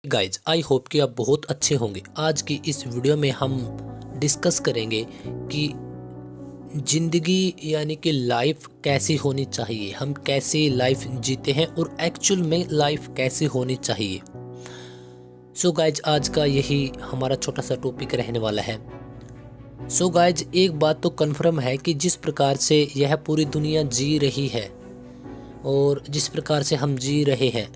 Guys I hope कि आप बहुत अच्छे होंगे। आज की इस वीडियो में हम डिस्कस करेंगे कि ज़िंदगी यानी कि लाइफ कैसी होनी चाहिए, हम कैसी लाइफ जीते हैं और एक्चुअल में लाइफ कैसी होनी चाहिए। सो गाइज आज का यही हमारा छोटा सा टॉपिक रहने वाला है। सो गाइज एक बात तो कन्फर्म है कि जिस प्रकार से यह पूरी दुनिया जी रही है और जिस प्रकार से हम जी रहे हैं,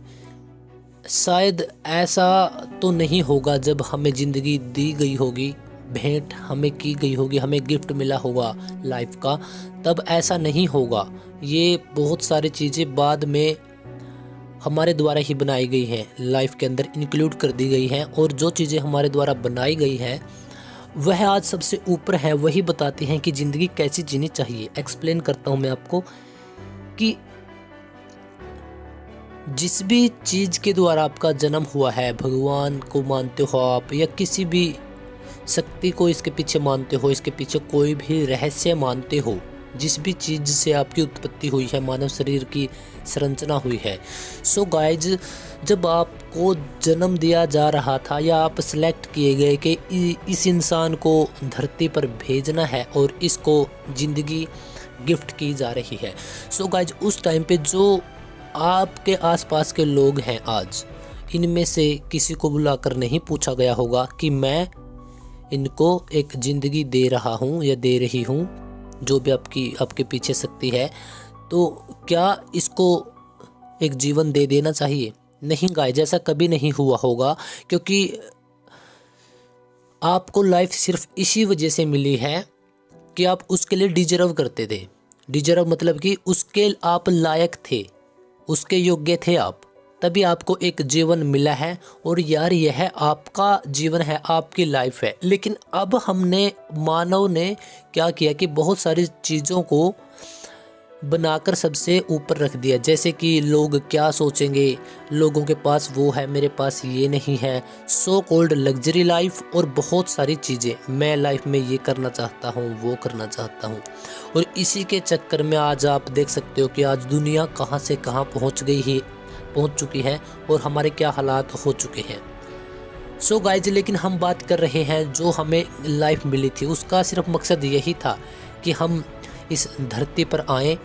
शायद ऐसा तो नहीं होगा जब हमें ज़िंदगी दी गई होगी, भेंट हमें की गई होगी, हमें गिफ्ट मिला होगा लाइफ का, तब ऐसा नहीं होगा। ये बहुत सारी चीज़ें बाद में हमारे द्वारा ही बनाई गई हैं, लाइफ के अंदर इंक्लूड कर दी गई हैं, और जो चीज़ें हमारे द्वारा बनाई गई हैं वह आज सबसे ऊपर है, वही बताती हैं कि ज़िंदगी कैसी जीनी चाहिए। एक्सप्लेन करता हूँ मैं आपको कि जिस भी चीज़ के द्वारा आपका जन्म हुआ है, भगवान को मानते हो आप या किसी भी शक्ति को इसके पीछे मानते हो, इसके पीछे कोई भी रहस्य मानते हो, जिस भी चीज़ से आपकी उत्पत्ति हुई है, मानव शरीर की संरचना हुई है। सो गाइज जब आपको जन्म दिया जा रहा था या आप सिलेक्ट किए गए कि इस इंसान को धरती पर भेजना है और इसको ज़िंदगी गिफ्ट की जा रही है, सो गाइज उस टाइम पे जो आपके आसपास के लोग हैं आज, इनमें से किसी को बुलाकर नहीं पूछा गया होगा कि मैं इनको एक ज़िंदगी दे रहा हूँ या दे रही हूँ, जो भी आपके पीछे शक्ति है, तो क्या इसको एक जीवन दे देना चाहिए? नहीं गाइस, ऐसा कभी नहीं हुआ होगा, क्योंकि आपको लाइफ सिर्फ इसी वजह से मिली है कि आप उसके लिए डिजर्व करते थे। डिजर्व मतलब कि उसके आप लायक थे, उसके योग्य थे आप, तभी आपको एक जीवन मिला है। और यार यह आपका जीवन है, आपकी लाइफ है। लेकिन अब मानव ने क्या किया कि बहुत सारी चीज़ों को बनाकर सबसे ऊपर रख दिया, जैसे कि लोग क्या सोचेंगे, लोगों के पास वो है, मेरे पास ये नहीं है, सो कॉल्ड लग्जरी लाइफ और बहुत सारी चीज़ें। मैं लाइफ में ये करना चाहता हूँ, वो करना चाहता हूँ, और इसी के चक्कर में आज आप देख सकते हो कि आज दुनिया कहाँ से कहाँ पहुँच चुकी है और हमारे क्या हालात हो चुके हैं। सो गाइज लेकिन हम बात कर रहे हैं जो हमें लाइफ मिली थी, उसका सिर्फ मकसद यही था कि हम इस धरती पर आएँ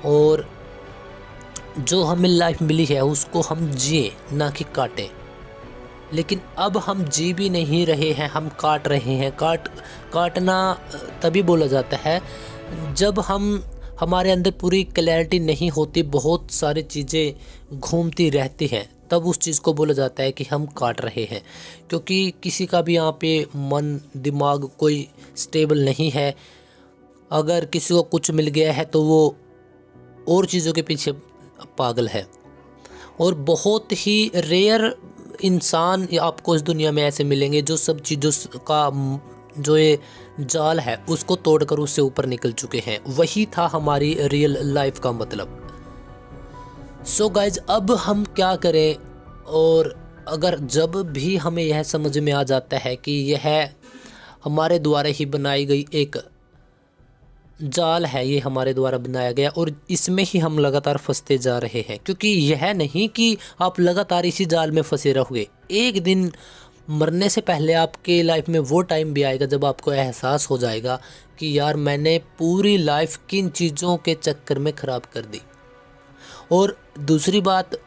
और जो हमें लाइफ मिली है उसको हम जिए, ना कि काटें। लेकिन अब हम जी भी नहीं रहे हैं, हम काट रहे हैं। काटना तभी बोला जाता है जब हमारे अंदर पूरी क्लैरिटी नहीं होती, बहुत सारी चीज़ें घूमती रहती हैं, तब उस चीज़ को बोला जाता है कि हम काट रहे हैं। क्योंकि किसी का भी यहाँ पे मन दिमाग कोई स्टेबल नहीं है। अगर किसी को कुछ मिल गया है तो वो और चीज़ों के पीछे पागल है, और बहुत ही रेयर इंसान आपको इस दुनिया में ऐसे मिलेंगे जो सब चीज़ों का जो ये जाल है उसको तोड़कर उससे ऊपर निकल चुके हैं। वही था हमारी रियल लाइफ का मतलब। सो गाइज अब हम क्या करें? और अगर जब भी हमें यह समझ में आ जाता है कि यह हमारे द्वारा ही बनाई गई एक जाल है, ये हमारे द्वारा बनाया गया और इसमें ही हम लगातार फंसते जा रहे हैं, क्योंकि यह नहीं कि आप लगातार इसी जाल में फंसे रहोगे। एक दिन मरने से पहले आपके लाइफ में वो टाइम भी आएगा जब आपको एहसास हो जाएगा कि यार मैंने पूरी लाइफ किन चीज़ों के चक्कर में ख़राब कर दी। और दूसरी बात,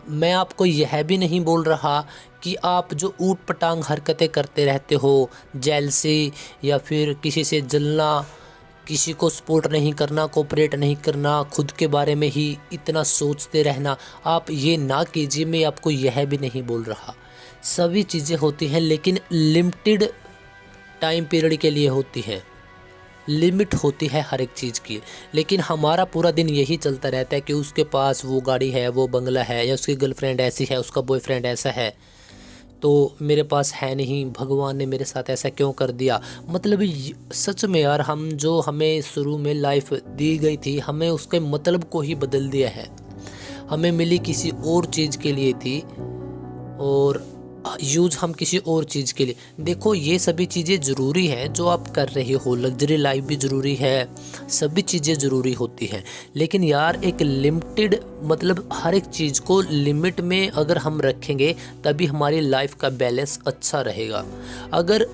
मैं आपको यह भी नहीं बोल रहा कि आप जो ऊट पटांग हरकतें करते रहते हो, जेलसी या फिर किसी से जलना, किसी को सपोर्ट नहीं करना, कोऑपरेट नहीं करना, खुद के बारे में ही इतना सोचते रहना, आप ये ना कीजिए। मैं आपको यह भी नहीं बोल रहा। सभी चीज़ें होती हैं लेकिन लिमिटेड टाइम पीरियड के लिए होती है, लिमिट होती है हर एक चीज़ की। लेकिन हमारा पूरा दिन यही चलता रहता है कि उसके पास वो गाड़ी है, वो बंगला है, या उसकी गर्लफ्रेंड ऐसी है, उसका बॉयफ्रेंड ऐसा है, तो मेरे पास है नहीं, भगवान ने मेरे साथ ऐसा क्यों कर दिया। मतलब सच में यार, हमें शुरू में लाइफ दी गई थी, हमें उसके मतलब को ही बदल दिया है। हमें मिली किसी और चीज़ के लिए थी और यूज़ हम किसी और चीज़ के लिए। देखो ये सभी चीज़ें ज़रूरी है जो आप कर रहे हो, लग्जरी लाइफ भी ज़रूरी है, सभी चीज़ें ज़रूरी होती हैं, लेकिन यार एक लिमिटेड, मतलब हर एक चीज़ को लिमिट में अगर हम रखेंगे तभी हमारी लाइफ का बैलेंस अच्छा रहेगा। अगर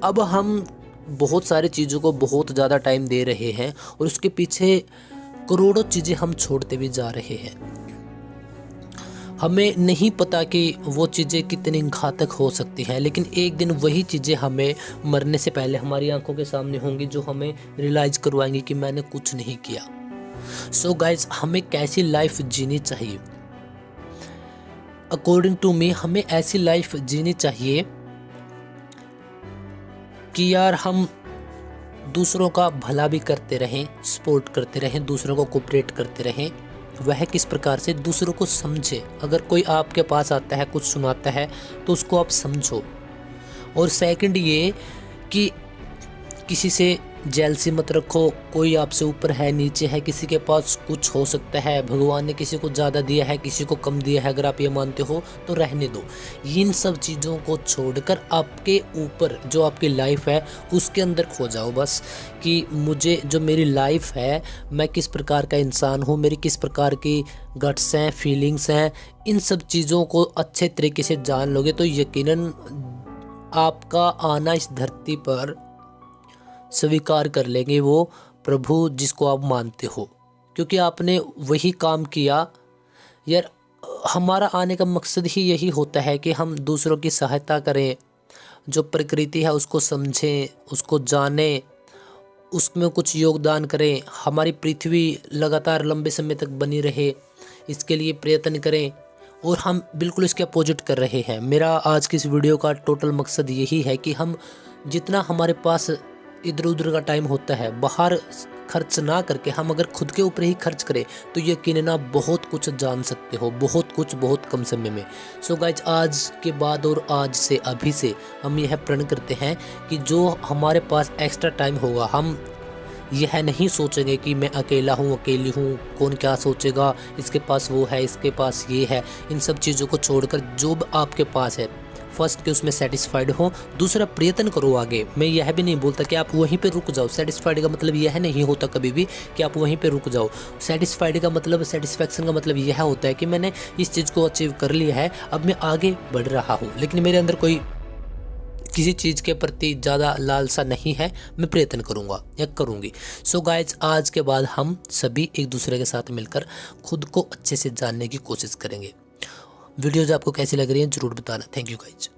अब हम बहुत सारी चीज़ों को बहुत ज़्यादा टाइम दे रहे हैं और उसके पीछे करोड़ों चीज़ें हम छोड़ते भी जा रहे हैं, हमें नहीं पता कि वो चीज़ें कितनी घातक हो सकती हैं, लेकिन एक दिन वही चीज़ें हमें मरने से पहले हमारी आंखों के सामने होंगी जो हमें रियलाइज़ करवाएंगी कि मैंने कुछ नहीं किया। सो गाइज, हमें कैसी लाइफ जीनी चाहिए? अकॉर्डिंग टू मी हमें ऐसी लाइफ जीनी चाहिए कि यार हम दूसरों का भला भी करते रहें, सपोर्ट करते रहें, दूसरों को कोऑपरेट करते रहें। वह किस प्रकार से? दूसरों को समझे। अगर कोई आपके पास आता है, कुछ सुनाता है, तो उसको आप समझो। और सेकंड ये कि किसी से जेलसी मत रखो। कोई आपसे ऊपर है, नीचे है, किसी के पास कुछ हो सकता है, भगवान ने किसी को ज़्यादा दिया है, किसी को कम दिया है, अगर आप ये मानते हो तो रहने दो। इन सब चीज़ों को छोड़कर आपके ऊपर जो आपकी लाइफ है उसके अंदर खो जाओ बस, कि मुझे जो मेरी लाइफ है, मैं किस प्रकार का इंसान हूँ, मेरी किस प्रकार की गट्स हैं, फीलिंग्स हैं, इन सब चीज़ों को अच्छे तरीके से जान लोगे तो यकीनन आपका आना इस धरती पर स्वीकार कर लेंगे वो प्रभु जिसको आप मानते हो, क्योंकि आपने वही काम किया। यार हमारा आने का मकसद ही यही होता है कि हम दूसरों की सहायता करें, जो प्रकृति है उसको समझें, उसको जानें, उसमें कुछ योगदान करें, हमारी पृथ्वी लगातार लंबे समय तक बनी रहे इसके लिए प्रयत्न करें। और हम बिल्कुल इसके अपोजिट कर रहे हैं। मेरा आज की इस वीडियो का टोटल मकसद यही है कि हम जितना हमारे पास इधर उधर का टाइम होता है बाहर खर्च ना करके हम अगर खुद के ऊपर ही खर्च करें तो यकीनन आप बहुत कुछ जान सकते हो, बहुत कुछ बहुत कम समय में। सो गाइज, आज के बाद और आज से अभी से हम यह प्रण करते हैं कि जो हमारे पास एक्स्ट्रा टाइम होगा हम यह नहीं सोचेंगे कि मैं अकेला हूँ, अकेली हूँ, कौन क्या सोचेगा, इसके पास वो है, इसके पास ये है। इन सब चीज़ों को छोड़कर जो आपके पास है फर्स्ट कि उसमें सेटिस्फाइड हो, दूसरा प्रयत्न करो आगे। मैं यह भी नहीं बोलता कि आप वहीं पे रुक जाओ। सेटिस्फाइड का मतलब यह नहीं होता कभी भी कि आप वहीं पे रुक जाओ। सेटिस्फाइड का मतलब, सेटिस्फैक्शन का मतलब यह होता है कि मैंने इस चीज़ को अचीव कर लिया है, अब मैं आगे बढ़ रहा हूँ, लेकिन मेरे अंदर कोई किसी चीज़ के प्रति ज़्यादा लालसा नहीं है, मैं प्रयत्न करूँगा या करूँगी। सो गाइज, आज के बाद हम सभी एक दूसरे के साथ मिलकर खुद को अच्छे से जानने की कोशिश करेंगे। वीडियोज़ आपको कैसी लग रही हैं ज़रूर बताना। Thank you guys.